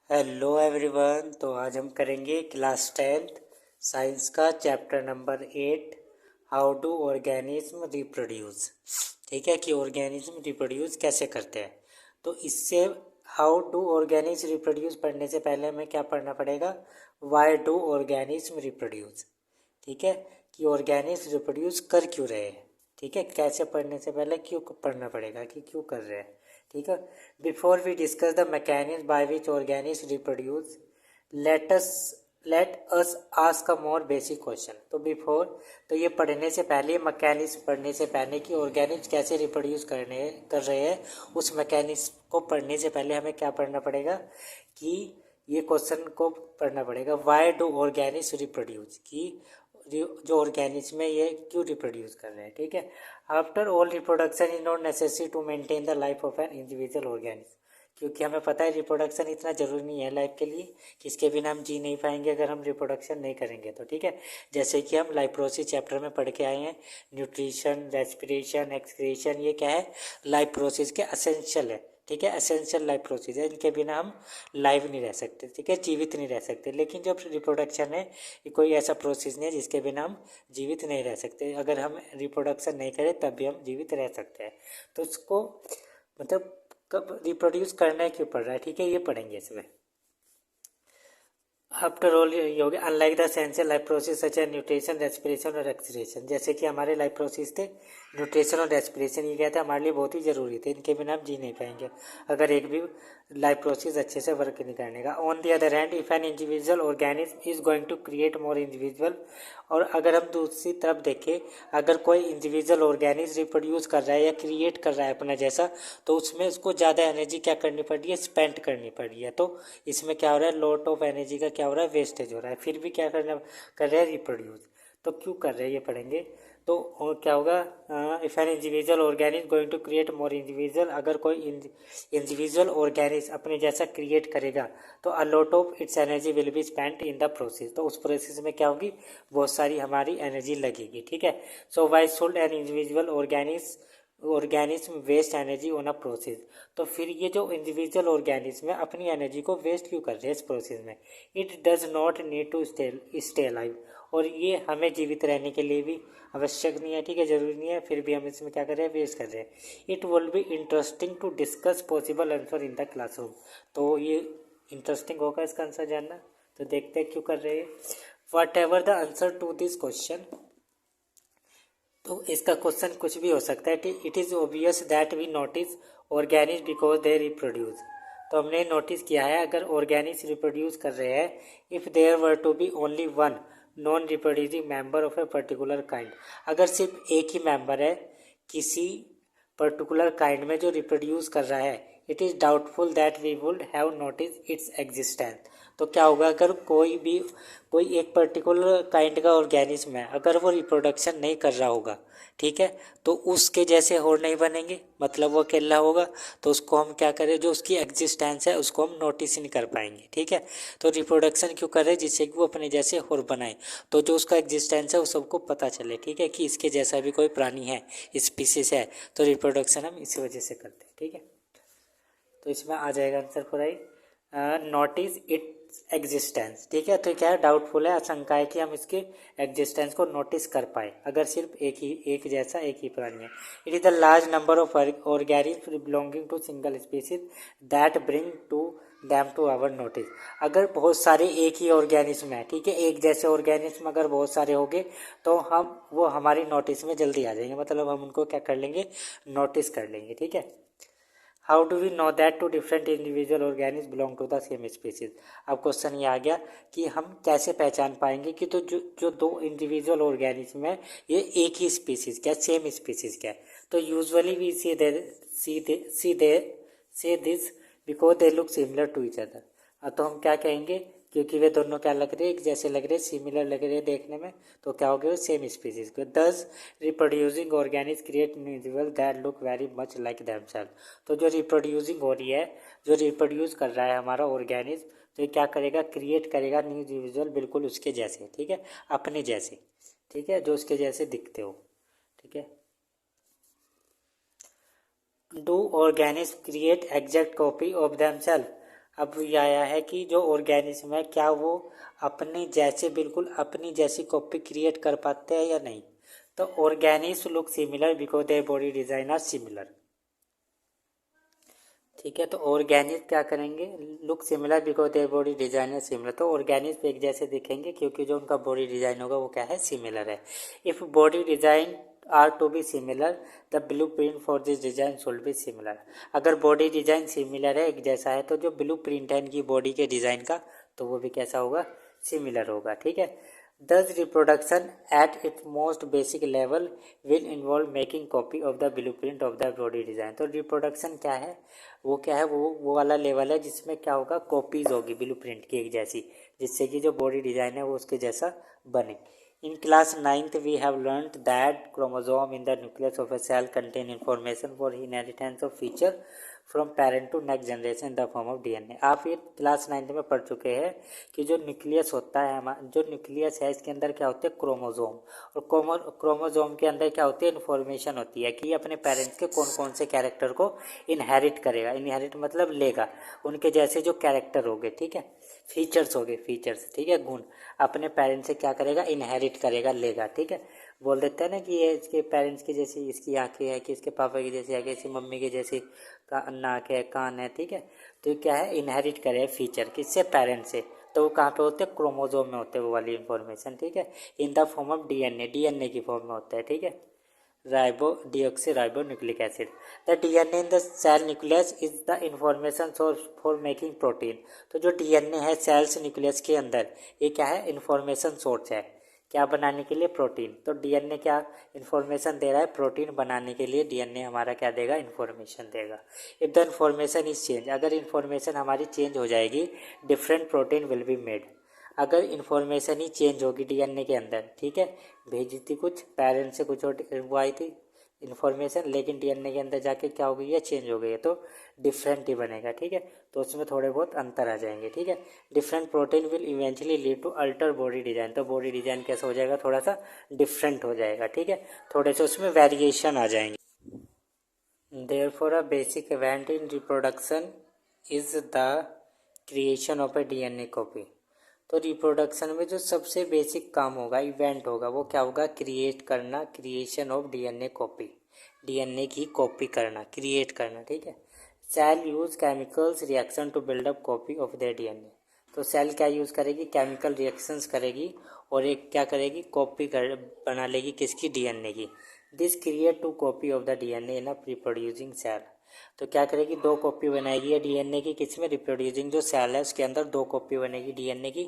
Hello everyone. तो आज हम करेंगे क्लास 10th साइंस का chapter number 8, how do organism reproduce. ठीक है कि ऑर्गेनिज्म रिप्रोड्यूस कैसे करते हैं। तो इससे हाउ डू ऑर्गेनिज्म रिप्रोड्यूस पढ़ने से पहले हमें क्या पढ़ना पड़ेगा, वाई डू ऑर्गेनिज्म रिप्रोड्यूस। ठीक है कि ऑर्गेनिज्म रिप्रोड्यूस कर क्यों रहे हैं। ठीक है, कैसे पढ़ने से पहले क्यों पढ़ना पड़ेगा कि क्यों कर रहे हैं। ठीक है, before we discuss the mechanism by which organism reproduce, let us let us ask a more basic question. तो ये पढ़ने से पहले, मैकेनिज्म पढ़ने से पहले कि ऑर्गेनिज्म कैसे रिप्रोड्यूस कर रहे हैं, उस मैकेनिज्म को पढ़ने से पहले हमें क्या पढ़ना पड़ेगा कि ये क्वेश्चन को पढ़ना पड़ेगा, वाई डू ऑर्गेनिज्म रिप्रोड्यूस, कि जो ऑर्गेनिज्म है ये क्यों रिप्रोड्यूस कर रहे हैं। ठीक है, after all reproduction is not necessary to maintain the life of an individual organism. क्योंकि हमें पता है रिप्रोडक्शन इतना ज़रूरी नहीं है लाइफ के लिए कि इसके बिना हम जी नहीं पाएंगे अगर हम रिप्रोडक्शन नहीं करेंगे तो। ठीक है, जैसे कि हम लाइफ प्रोसेस चैप्टर में पढ़ के आए हैं, न्यूट्रिशन, रेस्पिरेशन, एक्सक्रीशन, ये क्या है, लाइफ प्रोसेस के असेंशियल है। ठीक है, एसेंशियल लाइफ प्रोसेस है, इनके बिना हम लाइव नहीं रह सकते। ठीक है, जीवित नहीं रह सकते। लेकिन जो रिप्रोडक्शन है ये कोई ऐसा प्रोसेस नहीं है जिसके बिना हम जीवित नहीं रह सकते। अगर हम रिप्रोडक्शन नहीं करें तब भी हम जीवित रह सकते हैं। तो उसको मतलब कब रिप्रोड्यूस करना है क्यों पड़ रहा है, ठीक है, ये पढ़ेंगे इसमें। आफ्टर ऑल ये हो गया, unlike the essential life process such as nutrition, respiration और एक्सक्रीशन। जैसे कि हमारे लाइफ प्रोसेस थे न्यूट्रिशन और रेस्पिरेशन, ये क्या था, हमारे लिए बहुत ही ज़रूरी थे, इनके बिना हम जी नहीं पाएंगे अगर एक भी लाइफ प्रोसेस अच्छे से वर्क नहीं करने का। On the other hand, if an individual organism is going to create more individual, और अगर हम दूसरी तरफ देखें, अगर कोई इंडिविजुअल ऑर्गेनिज्म रिप्रोड्यूस कर रहा है या क्रिएट कर रहा है अपना जैसा, तो उसमें उसको ज़्यादा एनर्जी क्या करनी पड़ रही है, स्पेंड करनी पड़ रही है। तो इसमें क्या हो रहा है, लॉट ऑफ एनर्जी का क्या हो रहा है, वेस्टेज हो रहा है। फिर भी क्या कर रहे हैं, रिप्रोड्यूस। तो क्यों कर रहे हैं ये पढ़ेंगे। तो और क्या होगा, if an individual organism going to create more individual, अगर कोई इंडिविजुअल ऑर्गेनिज्म अपने जैसा क्रिएट करेगा तो a lot of its energy will be spent in the process. तो उस प्रोसेस में क्या होगी, बहुत सारी हमारी एनर्जी लगेगी। ठीक है, so why should an individual organism waste energy on a process. तो फिर ये जो इंडिविजुअल ऑर्गेनिज्म है अपनी एनर्जी को वेस्ट क्यों कर रहे हैं इस प्रोसेस में। It does not need to stay alive, और ये हमें जीवित रहने के लिए भी आवश्यक नहीं है। ठीक है, जरूरी नहीं है, फिर भी हम इसमें क्या कर रहे हैं, वेस्ट कर रहे हैं। It will be interesting to discuss possible answer in the classroom. तो ये इंटरेस्टिंग होगा इसका आंसर जानना। तो देखते हैं क्यों कर रहे हैं। Whatever the answer to this question, तो इसका क्वेश्चन कुछ भी हो सकता है। It is obvious that we notice organic because they reproduce. तो हमने नोटिस किया है अगर ऑर्गेनिक्स रिप्रोड्यूस कर रहे हैं, if there were to be only one non reproducing member of a particular kind, अगर सिर्फ एक ही मेंबर है किसी पर्टिकुलर काइंड में जो रिप्रोड्यूस कर रहा है, it is doubtful that we would have notice its existence. तो क्या होगा, अगर कोई एक पर्टिकुलर काइंड का ऑर्गेनिज्म है, अगर वो रिप्रोडक्शन नहीं कर रहा होगा, ठीक है, तो उसके जैसे और नहीं बनेंगे, मतलब वो अकेला होगा, तो उसको हम क्या करें, जो उसकी एग्जिस्टेंस है उसको हम नोटिस ही नहीं कर पाएंगे। ठीक है, तो रिप्रोडक्शन क्यों करे, जिससे कि वो अपने जैसे और बनाए, तो जो उसका एग्जिस्टेंस है वो सबको पता चले। ठीक है, कि इसके जैसा भी कोई प्राणी है, स्पीसीज है, तो रिप्रोडक्शन हम इसी वजह से करते हैं। ठीक है, तो इसमें आ जाएगा आंसर पूरा ही, नोटिस इट्स एग्जिस्टेंस। ठीक है, तो क्या है, डाउटफुल है, आशंका है कि हम इसके एग्जिस्टेंस को नोटिस कर पाए अगर सिर्फ एक जैसा एक ही प्राणी है। It is the large number of organism belonging to single species that bring to them to our notice. अगर बहुत सारे एक ही ऑर्गेनिज्म है, ठीक है, एक जैसे ऑर्गेनिज्म अगर बहुत सारे होंगे तो वो हमारी नोटिस में जल्दी आ जाएंगे, मतलब हम उनको क्या कर लेंगे, नोटिस कर लेंगे। ठीक है, how do we know that two different individual organism belong to the same species. अब क्वेश्चन ये आ गया कि हम कैसे पहचान पाएंगे कि तो जो दो इंडिविजुअल ऑर्गेनिज्म है ये एक ही स्पीसीज क्या, सेम स्पीसीज क्या है। तो usually we see this because they look similar to each other. तो हम क्या कहेंगे, क्योंकि वे दोनों क्या लग रहे हैं, एक जैसे लग रहे हैं, सिमिलर लग रहे हैं देखने में, तो क्या हो गया, सेम स्पीसीज के। Thus reproducing organisms create individual that look very much like themselves. तो जो रिप्रोड्यूसिंग हो रही है, जो रिप्रोड्यूस कर रहा है हमारा ऑर्गेनिज, तो ये क्या करेगा, क्रिएट करेगा न्यू इंडिविजुअल बिल्कुल उसके जैसे। ठीक है, अपने जैसे। ठीक है, जो उसके जैसे दिखते हो। ठीक है, do organisms create exact copy of themselves. अब ये आया है कि जो ऑर्गेनिज्म है क्या वो अपने जैसे बिल्कुल अपनी जैसी कॉपी क्रिएट कर पाते हैं या नहीं। तो organism look similar because their body design are similar. ठीक है, तो ऑर्गेनिक क्या करेंगे, look similar because their body design है सिमिलर। तो ऑर्गेनिक एक जैसे दिखेंगे क्योंकि जो उनका बॉडी डिजाइन होगा वो क्या है, सिमिलर है। If body design are to be similar the blue print for this design should be similar. अगर बॉडी डिजाइन सिमिलर है, एक जैसा है, तो जो ब्लू प्रिंट है इनकी बॉडी के डिजाइन का तो वो भी कैसा होगा, सिमिलर होगा। ठीक है, Thus reproduction at its most basic level will involve making copy of the blueprint of the body design। तो reproduction क्या है, वो क्या है, वो वाला लेवल है जिसमें क्या होगा, कॉपीज होगी ब्लूप्रिंट की एक जैसी, जिससे कि जो बॉडी डिजाइन है वो उसके जैसा बने। In class 9th we have learnt that chromosome in the nucleus of a cell contain information for inheritance of feature from parent to next generation in the form of DNA. आप ये class 9th में पढ़ चुके हैं कि जो nucleus होता है, जो न्यूक्लियस है इसके अंदर क्या होते हैं, क्रोमोजोम। और क्रोमोजोम के अंदर क्या होती है, इन्फॉर्मेशन होती है कि अपने पेरेंट्स के कौन कौन से कैरेक्टर को इनहेरिट करेगा। इनहेरिट मतलब लेगा, उनके जैसे जो कैरेक्टर हो गए, ठीक है, फीचर्स हो गए, फीचर्स, ठीक है, गुण अपने पेरेंट्स से क्या करेगा, इनहेरिट करेगा, लेगा। ठीक है, बोल देते हैं ना कि ये इसके पेरेंट्स की जैसी इसकी आंखें है, कि इसके पापा की जैसी आंखें, इसकी मम्मी की जैसी नाक है, कान है। ठीक है, तो ये क्या है, इनहेरिट करे फीचर किससे, पेरेंट्स से। तो वो कहाँ पे होते हैं, क्रोमोजोम में होते हैं वो वाली इन्फॉर्मेशन। ठीक है, in the form of DNA, DNA की फॉर्म में होता है। ठीक है, ribo deoxy ribo nucleic acid. The DNA in the cell nucleus is the information source for making protein. तो जो डीएनए है सेल्स न्यूक्लियस के अंदर, ये क्या है, इंफॉर्मेशन सोर्स है, क्या बनाने के लिए, प्रोटीन। तो डीएनए क्या इन्फॉर्मेशन दे रहा है, प्रोटीन बनाने के लिए डीएनए हमारा क्या देगा, इन्फॉर्मेशन देगा। If the information is change, अगर इन्फॉर्मेशन हमारी चेंज हो जाएगी, different protein will be made. अगर इन्फॉर्मेशन ही चेंज होगी डीएनए के अंदर, ठीक है, भेजी थी कुछ पेरेंट्स से कुछ और वो आई थी इन्फॉर्मेशन, लेकिन डीएनए के अंदर जाके क्या हो गई है, चेंज हो गई है, तो डिफरेंट ही बनेगा। ठीक है, तो उसमें थोड़े बहुत अंतर आ जाएंगे। ठीक है, different protein will eventually lead to alter body design. तो बॉडी डिजाइन कैसा हो जाएगा, थोड़ा सा डिफरेंट हो जाएगा। ठीक है, थोड़े से उसमें वेरिएशन आ जाएंगे। Therefore, a basic event in reproduction is the creation of a DNA copy। तो रिप्रोडक्शन में जो सबसे बेसिक काम होगा, इवेंट होगा, वो क्या होगा, क्रिएट करना, creation of DNA copy, DNA की कॉपी करना, क्रिएट करना। ठीक है, cell use chemicals reaction to buildup copy of their DNA. तो सेल क्या यूज़ करेगी, केमिकल रिएक्शंस करेगी और एक क्या करेगी, कॉपी कर बना लेगी किसकी, डीएनए की। This create two copy of the DNA in a reproducing cell. तो क्या करेगी, दो कॉपी बनाएगी डीएनए की, किसमें, रिप्रोड्यूसिंग जो सेल है उसके अंदर दो कॉपी बनेगी डीएनए की।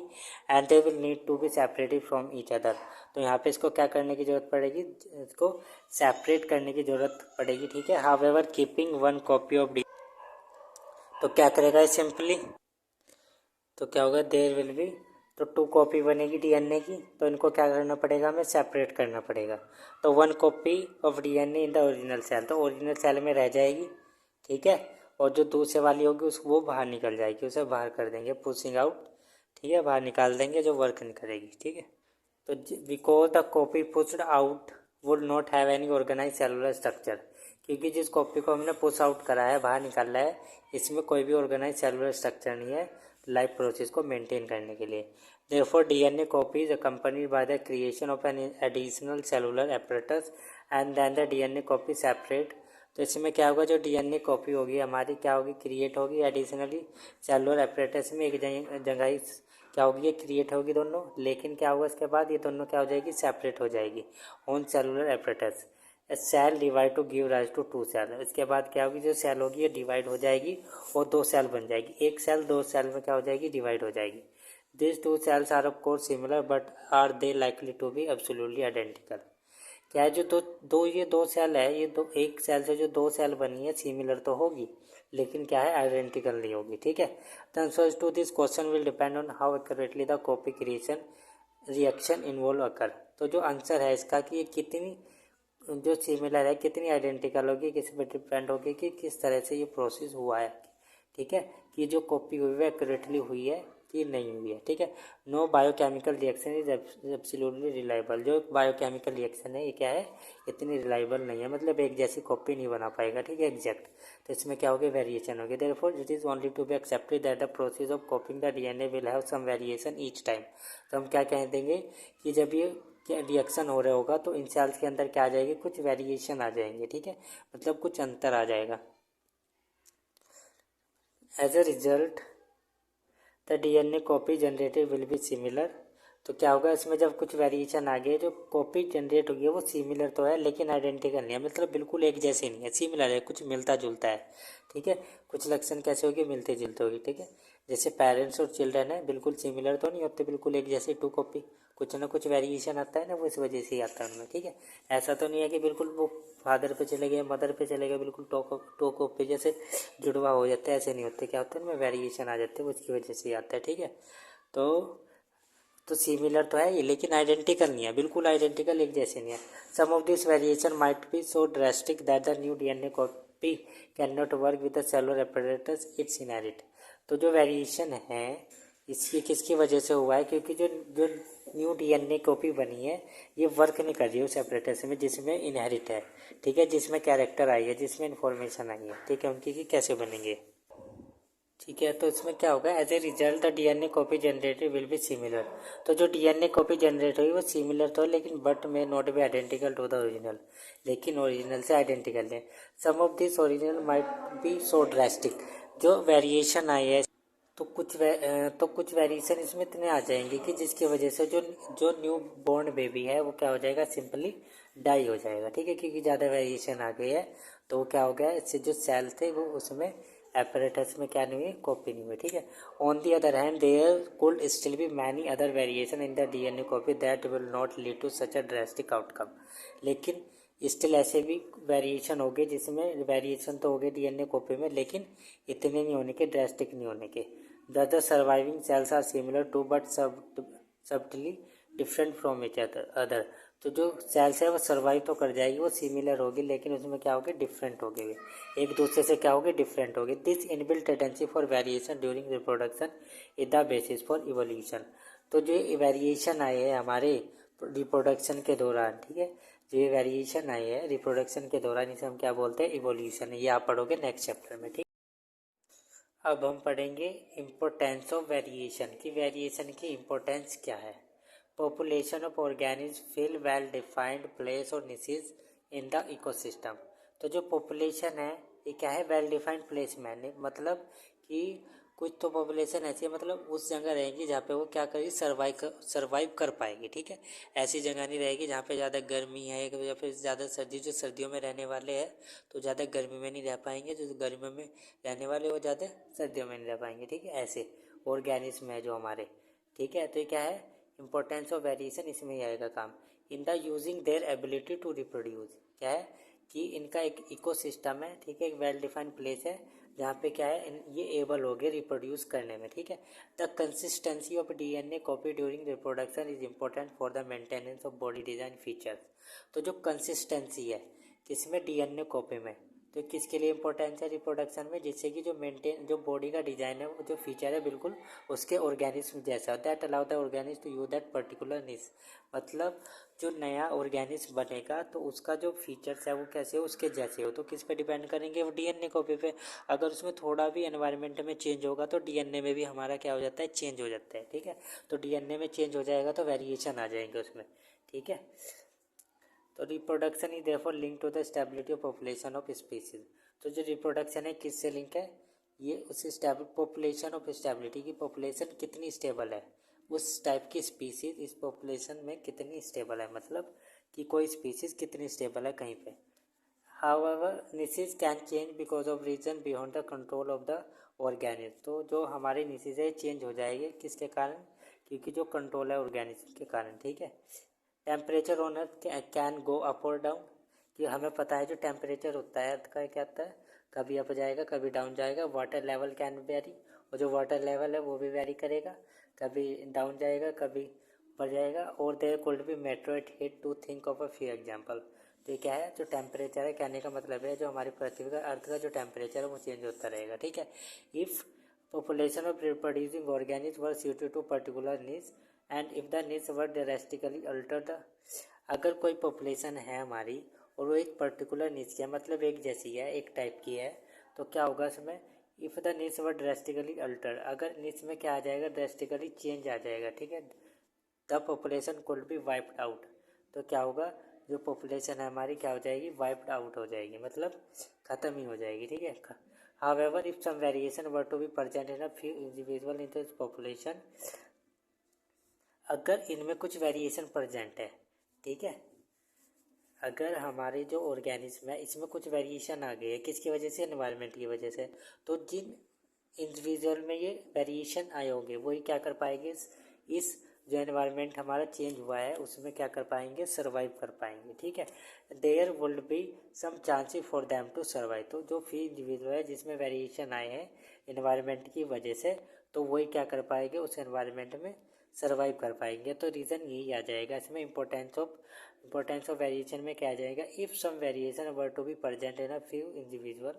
And they will need to be separated from each other. तो यहाँ पे इसको क्या करने की जरूरत पड़ेगी, इसको सेपरेट करने की जरूरत पड़ेगी। ठीक है, however keeping one copy of D. तो क्या करेगा सिंपली, तो क्या होगा, देयर विल बी, तो टू कॉपी बनेगी डीएनए की, तो इनको क्या करना पड़ेगा, हमें सेपरेट करना पड़ेगा। तो one copy of DNA in the original cell, तो ओरिजिनल सेल में रह जाएगी। ठीक है, और जो दूसरे वाली होगी उस वो बाहर निकल जाएगी, उसे बाहर कर देंगे, पुशिंग आउट। ठीक है, बाहर निकाल देंगे, जो वर्क नहीं करेगी। ठीक है, तो because the copy pushed out would not have any organize cellular structure. क्योंकि जिस कॉपी को हमने पुश आउट करा है, बाहर निकाला है, इसमें कोई भी ऑर्गेनाइज सेलुलर स्ट्रक्चर नहीं है लाइफ प्रोसेस को मेंटेन करने के लिए। Therefore, DNA copy is accompanied by the creation of an additional cellular apparatus and then the DNA copy separate। तो इसमें क्या होगा, जो डीएनए कॉपी होगी हमारी क्या होगी, क्रिएट होगी एडिशनली सेलुलर एपरेटस में, एक जगह ही क्या होगी, ये क्रिएट होगी दोनों, लेकिन क्या होगा इसके बाद, ये दोनों क्या हो जाएगी, सेपरेट हो जाएगी on cellular apparatus. Cell divide to give rise to two cell. इसके बाद क्या होगी, जो सेल होगी ये डिवाइड हो जाएगी और दो सेल बन जाएगी, एक सेल दो सेल में क्या हो जाएगी, डिवाइड हो जाएगी। This two cells are of course similar but are they likely to be absolutely identical. क्या है, जो ये दो सेल है, ये दो, एक सेल से जो दो सेल बनी है सिमिलर तो होगी, लेकिन क्या है, आइडेंटिकल नहीं होगी। ठीक है, the answers to this question will depend on how accurately the copy creation reaction involve occur. तो जो आंसर है इसका कि ये कितनी जो सिमिलर है, कितनी आइडेंटिकल होगी, किस पर डिपेंड होगी कि किस तरह से ये प्रोसेस हुआ है। ठीक है, कि जो कॉपी हुई है एक्यूरेटली हुई है तो ये नहीं हुई है, ठीक है। No biochemical reaction is absolutely reliable. जो बायोकेमिकल रिएक्शन है ये क्या है, इतनी रिलायबल नहीं है, मतलब एक जैसी कॉपी नहीं बना पाएगा, ठीक है, एग्जैक्ट। तो इसमें क्या होगी, वेरिएशन होगी। Therefore it is only to be expected that the process of copying the DNA will have some variation each time. तो हम क्या कह देंगे कि जब ये क्या रिएक्शन हो रहा होगा तो इन सेल्स के अंदर क्या आ जाएगी, कुछ वेरिएशन आ जाएंगे, ठीक है, मतलब कुछ अंतर आ जाएगा। As a result the DNA copy generated will be similar. तो क्या होगा, इसमें जब कुछ वेरिएशन आ गए, जो कॉपी जनरेट होगी वो सिमिलर तो है लेकिन आइडेंटिकल नहीं है, मतलब बिल्कुल एक जैसे नहीं है, सिमिलर है, कुछ मिलता जुलता है, ठीक है। कुछ लक्षण कैसे होगी, मिलते जुलते होगी, ठीक है। जैसे पेरेंट्स और चिल्ड्रन है, बिल्कुल सिमिलर तो नहीं होते, बिल्कुल एक जैसे टू कॉपी, कुछ ना कुछ वेरिएशन आता है ना, वो इस वजह से ही आता है उनमें, ठीक है। ऐसा तो नहीं है कि बिल्कुल वो फादर पे चले गए, मदर पे चले गए, बिल्कुल टो कॉपी जैसे जुड़वा हो जाते हैं, ऐसे नहीं होते, क्या होता है उनमें वेरिएशन आ जाते हैं, वो उसकी वजह से ही आता है, ठीक है। तो सिमिलर तो है ये लेकिन आइडेंटिकल नहीं है, बिल्कुल आइडेंटिकल एक जैसे नहीं है। Some of this variation might be so drastic that the new DNA copy can not work with the cellular apparatus its inherit. तो जो वेरिएशन है इसकी किसकी वजह से हुआ है, क्योंकि जो जो न्यू डीएनए कॉपी बनी है ये वर्क नहीं कर रही है उस apparatus में जिसमें इनहेरिट है, ठीक है, जिसमें कैरेक्टर आई है, जिसमें इन्फॉर्मेशन आई है, ठीक है, उनकी कि कैसे बनेंगे, ठीक है। तो इसमें क्या होगा, as a result the DNA copy generated will be similar. तो जो डीएनए कॉपी जनरेट हुई वो सिमिलर तो है लेकिन but may not be identical to the original, लेकिन ओरिजिनल से आइडेंटिकल है। Some of this original might be so drastic. जो वेरिएशन आई है तो कुछ वेरिएशन इसमें इतने आ जाएंगे कि जिसकी वजह से जो जो न्यू बॉर्न बेबी है वो क्या हो जाएगा, सिंपली डाई हो जाएगा, ठीक है, क्योंकि ज़्यादा वेरिएशन आ गई है। तो वो क्या हो गया, इससे जो सेल थे वो उसमें apparatus में क्या नहीं हुई, कॉपी नहीं हुई, ठीक है। On the other hand there could still be many other variation in the DNA copy that will not lead to such a drastic outcome. लेकिन स्टिल ऐसे भी वेरिएशन हो गए जिसमें वेरिएशन तो हो गए डीएनए कॉपी में लेकिन इतने नहीं होने के, ड्रास्टिक नहीं होने के। The surviving cells are similar to but subtly different from each other. तो जो सेल्स है वो सर्वाइव तो कर जाएगी, वो सिमिलर होगी लेकिन उसमें क्या होगी, डिफरेंट होगी, वे एक दूसरे से क्या होगी, डिफरेंट होगी। This inbuilt tendency for variation during reproduction is the basis for evolution. तो जो वेरिएशन आए हैं हमारे रिप्रोडक्शन के दौरान, ठीक है, जो ये वेरिएशन आए हैं रिप्रोडक्शन के दौरान इसे हम क्या बोलते हैं, इवोल्यूशन। ये आप पढ़ोगे नेक्स्ट चैप्टर में, ठीक। अब हम पढ़ेंगे इम्पोर्टेंस ऑफ वेरिएशन की, वेरिएशन की इम्पोर्टेंस क्या है। Population of organism fill well defined place और निशेज इन द इकोसिस्टम। तो जो पॉपुलेशन है ये क्या है, वेल डिफाइंड प्लेस में, मतलब कि कुछ तो पॉपुलेशन ऐसी है, मतलब उस जगह रहेगी जहाँ पे वो क्या करेगी, सर्वाइव कर पाएगी, ठीक है। ऐसी जगह नहीं रहेगी जहाँ पे ज़्यादा गर्मी है या फिर ज़्यादा सर्दी, जो सर्दियों में रहने वाले हैं तो ज़्यादा गर्मी में नहीं रह पाएंगे, जो गर्मियों में रहने वाले वो ज़्यादा सर्दियों में नहीं रह पाएंगे, ठीक है। ऐसे ऑर्गेनिज्म है जो हमारे, ठीक है। तो ये क्या है, इंपॉर्टेंस ऑफ वेरिएशन इसमें ही आएगा काम। In the using their ability to reproduce, क्या है कि इनका एक इकोसिस्टम है, ठीक है, एक वेल डिफाइंड प्लेस है जहाँ पे क्या है ये एबल हो गए रिप्रोड्यूस करने में, ठीक है। The consistency of DNA copy during reproduction is important for the maintenance of body design features. तो जो कंसिस्टेंसी है किसमें, डीएनए कॉपी में, तो किसके लिए इंपॉर्टेंस है रिप्रोडक्शन में, जिससे कि जो बॉडी का डिजाइन है वो जो फीचर है बिल्कुल उसके ऑर्गेनिज्म जैसा, that allow the organism to use that particular niche. मतलब जो नया ऑर्गेनिज्म बनेगा तो उसका जो फीचर्स है वो कैसे हो, उसके जैसे हो। तो किस पे डिपेंड करेंगे, वो डीएनए कॉपी पे। अगर उसमें थोड़ा भी एनवायरनमेंट में चेंज होगा तो डीएनए में भी हमारा क्या हो जाता है, चेंज हो जाता है, ठीक है। तो डीएनए में चेंज हो जाएगा तो वेरिएशन आ जाएंगे उसमें, ठीक है। तो reproduction is therefore link to the stability of population of species. तो जो रिप्रोडक्शन है किससे लिंक है, ये उस पॉपुलेशन ऑफ स्टेबिलिटी की, पॉपुलेशन कितनी स्टेबल है, उस टाइप की स्पीसीज इस पॉपुलेशन में कितनी स्टेबल है, मतलब कि कोई स्पीसीज कितनी स्टेबल है कहीं पे। However niches can change because of reason beyond the control of the organism. तो जो हमारी निशेज है चेंज हो जाएगी किसके कारण, क्योंकि जो कंट्रोल है ऑर्गेनिज्म के कारण, ठीक है। Temperature on earth can go up और डाउन, कि हमें पता है जो टेम्परेचर होता है अर्थ का क्या होता है, कभी अप जाएगा कभी डाउन जाएगा। वाटर लेवल कैन वेरी, और जो वाटर लेवल है वो भी वेरी करेगा, कभी डाउन जाएगा कभी ऊपर जाएगा। और there could be meteorite hit to think of a few example. तो ये क्या है, जो टेम्परेचर है कहने का मतलब है जो हमारी पृथ्वी का अर्थ का जो टेम्परेचर है वो चेंज होता रहेगा, ठीक है। If population of reproducing organisms were suited to particular niche and if the niche were drastically altered, अगर कोई पॉपुलेशन है हमारी और वो एक पर्टिकुलर निच की है, मतलब एक जैसी है, एक टाइप की है, तो क्या होगा इसमें, इफ़ द निच वर ड्रेस्टिकली अल्टर, अगर निच में क्या आ जाएगा, ड्रेस्टिकली चेंज आ जाएगा, ठीक है, the population could be wiped out, तो क्या होगा, जो पॉपुलेशन है हमारी क्या हो जाएगी, वाइप्ड आउट हो जाएगी, मतलब ख़त्म ही हो जाएगी, ठीक है। However if some variation were to be present in a few individual in this population, अगर इनमें कुछ वेरिएशन प्रेजेंट है, ठीक है, अगर हमारे जो ऑर्गेनिज्म है इसमें कुछ वेरिएशन आ गई है, किसकी वजह से, एनवायरनमेंट की वजह से, तो जिन इंडिविजुअल में ये वेरिएशन आए होंगे वही क्या कर पाएंगे, इस जो एनवायरनमेंट हमारा चेंज हुआ है उसमें क्या कर पाएंगे, सर्वाइव कर पाएंगे, ठीक है। There would be some chances for them to survive, तो जो फ्री इंडिविजुअल है जिसमें वेरिएशन आए हैं एनवायरनमेंट की वजह से, तो वही क्या कर पाएंगे, उस एनवायरनमेंट में सर्वाइव कर पाएंगे। तो रीज़न यही आ जाएगा इसमें, इम्पोर्टेंस ऑफ वेरिएशन में क्या आ जाएगा, if some variation were to be present in a few individual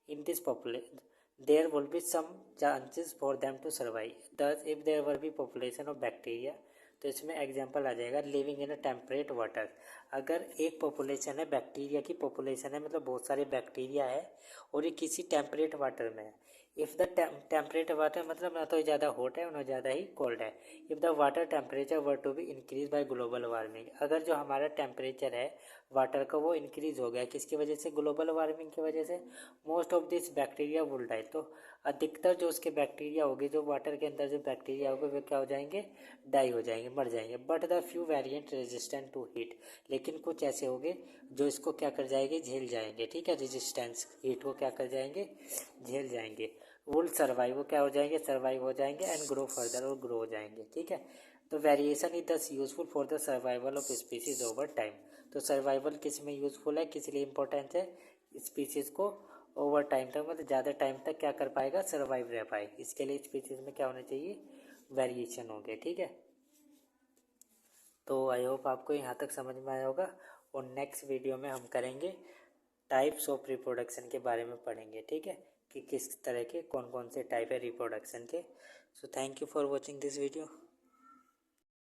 in this population there will be some chances for them to survive. Thus if there will be population of bacteria, तो इसमें example आ जाएगा living in a temperate water, अगर एक population है, bacteria की population है, मतलब बहुत सारे बैक्टीरिया है और ये किसी टेम्परेट वाटर में है, इफ़ द टेम्परेट वाटर मतलब ना तो ज़्यादा हॉट है और ना ज़्यादा ही कोल्ड है, if the water temperature were to be increase by global warming, अगर जो हमारा टेम्परेचर है वाटर का वो इंक्रीज हो गया, किसकी वजह से, ग्लोबल वार्मिंग की वजह से, most of this bacteria will die, तो अधिकतर जो उसके बैक्टीरिया होंगे, जो वाटर के अंदर जो बैक्टीरिया होंगे वे क्या हो जाएंगे, डाई हो जाएंगे, मर जाएंगे। But the few variant resistant to heat, लेकिन कुछ ऐसे होंगे जो इसको क्या कर जाएंगे, झेल जाएंगे, ठीक है, रेजिस्टेंस हीट को क्या कर जाएंगे, झेल जाएंगे, वुल सर्वाइव, वो क्या हो जाएंगे, सर्वाइव हो जाएंगे, एंड ग्रो फर्दर, और ग्रो हो जाएंगे, ठीक है। तो वेरिएशन इज दस useful for the survival of species over time, तो सर्वाइवल किस में यूजफुल है, किस लिए इंपॉर्टेंट है, स्पीसीज को ओवर टाइम तक, मतलब ज़्यादा टाइम तक क्या कर पाएगा, सर्वाइव रह पाए, इसके लिए स्पीसीज में क्या होना चाहिए, वेरिएशन हो गया, ठीक है। तो आई होप आपको यहाँ तक समझ में आया होगा, और नेक्स्ट वीडियो में हम करेंगे टाइप्स ऑफ रिप्रोडक्शन के बारे में पढ़ेंगे, ठीक है, कि किस तरह के कौन कौन से टाइप है रिप्रोडक्शन के। So thank you for watching this video.